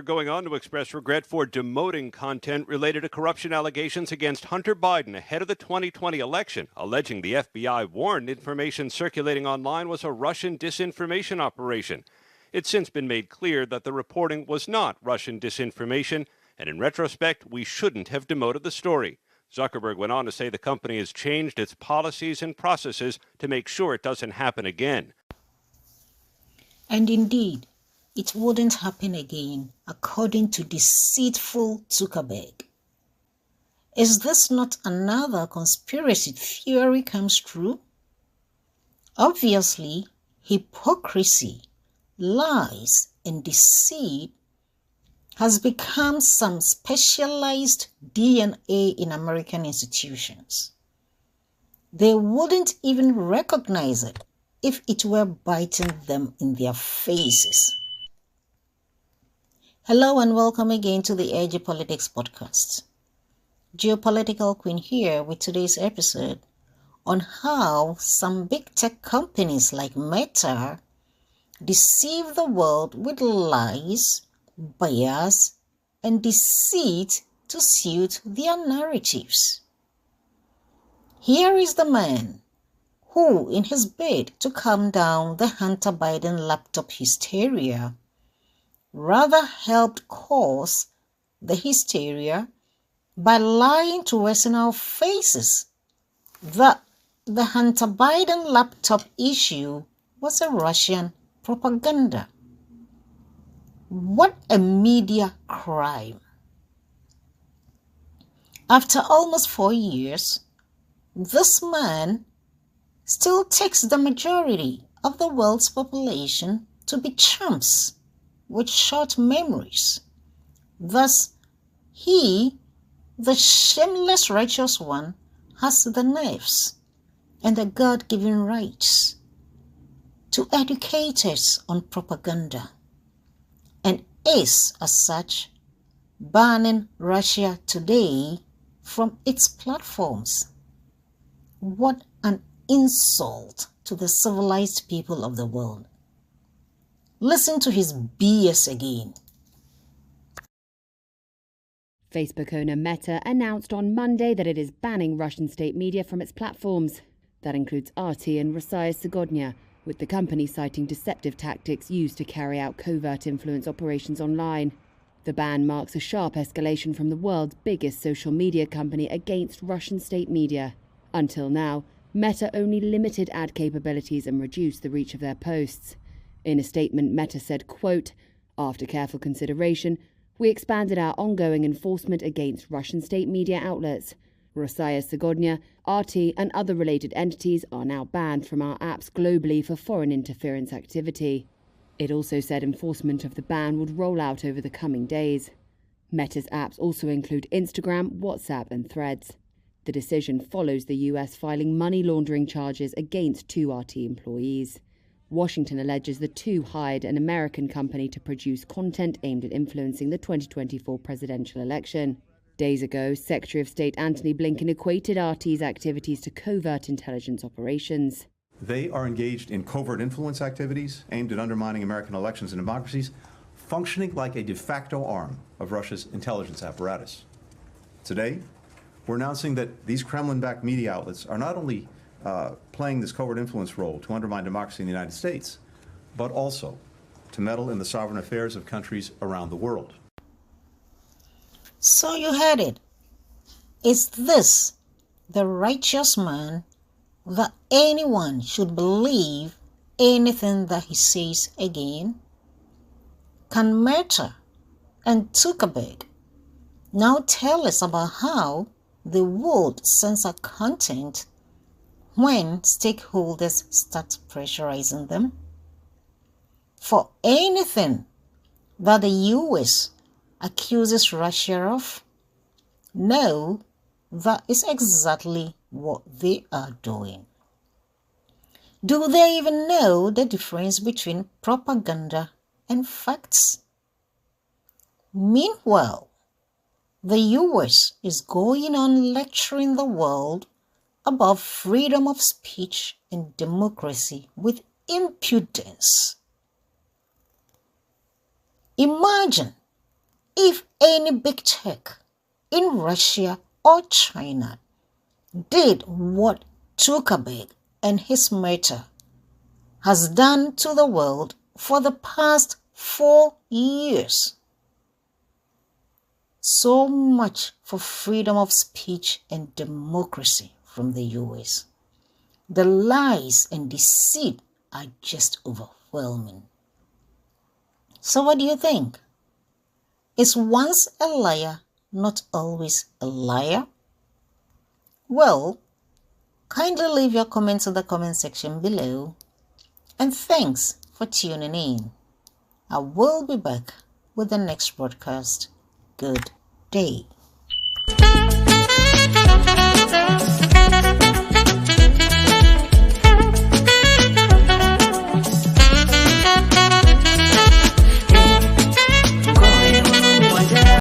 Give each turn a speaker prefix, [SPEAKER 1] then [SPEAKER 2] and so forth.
[SPEAKER 1] Zuckerberg going on to express regret for demoting content related to corruption allegations against Hunter Biden ahead of the 2020 election, alleging the FBI warned information circulating online was a Russian disinformation operation. It's since been made clear that the reporting was not Russian disinformation, and in retrospect, we shouldn't have demoted the story. Zuckerberg went on to say the company has changed its policies and processes to make sure it doesn't happen again.
[SPEAKER 2] And indeed, it wouldn't happen again, according to deceitful Zuckerberg. Is this not another conspiracy theory comes true? Obviously, hypocrisy, lies, and deceit has become some specialized DNA in American institutions. They wouldn't even recognize it if it were biting them in their faces. Hello and welcome again to the Edgy Politics Podcast. Geopolitical Queen here with today's episode on how some big tech companies like Meta deceive the world with lies, bias, and deceit to suit their narratives. Here is the man who, in his bid to calm down the Hunter Biden laptop hysteria, rather helped cause the hysteria by lying to us in our faces that the Hunter Biden laptop issue was a Russian propaganda. What a media crime. After almost 4 years, this man still takes the majority of the world's population to be chumps with short memories. Thus, he, the shameless righteous one, has the nerves and the God-given rights to educate us on propaganda, and is, as such, banning Russia today from its platforms. What an insult to the civilized people of the world. Listen to his BS again.
[SPEAKER 3] Facebook owner Meta announced on Monday that it is banning Russian state media from its platforms. That includes RT and Rossiya Segodnya, with the company citing deceptive tactics used to carry out covert influence operations online. The ban marks a sharp escalation from the world's biggest social media company against Russian state media. Until now, Meta only limited ad capabilities and reduced the reach of their posts. In a statement, Meta said, quote, "After careful consideration, we expanded our ongoing enforcement against Russian state media outlets. Rossiya Segodnya, RT and other related entities are now banned from our apps globally for foreign interference activity." It also said enforcement of the ban would roll out over the coming days. Meta's apps also include Instagram, WhatsApp and Threads. The decision follows the US filing money laundering charges against 2 RT employees. Washington alleges the two hired an American company to produce content aimed at influencing the 2024 presidential election. Days ago, Secretary of State Antony Blinken equated RT's activities to covert intelligence operations.
[SPEAKER 4] They are engaged in covert influence activities aimed at undermining American elections and democracies, functioning like a de facto arm of Russia's intelligence apparatus. Today, we're announcing that these Kremlin-backed media outlets are not only playing this covert influence role to undermine democracy in the United States, but also to meddle in the sovereign affairs of countries around the world.
[SPEAKER 2] So you heard it. Is this the righteous man that anyone should believe anything that he says again? Can Meta and Zuckerberg now tell us about how they would censor content when stakeholders start pressurizing them? For anything that the US accuses Russia of? No, that is exactly what they are doing. Do they even know the difference between propaganda and facts? Meanwhile, the US is going on lecturing the world about freedom of speech and democracy with impudence. Imagine if any big tech in Russia or China did what Zuckerberg and his Meta has done to the world for the past 4 years. So much for freedom of speech and democracy from the US. The lies and deceit are just overwhelming. So what do you think? Is once a liar not always a liar? Well, kindly leave your comments in the comment section below. And thanks for tuning in. I will be back with the next broadcast. Good day.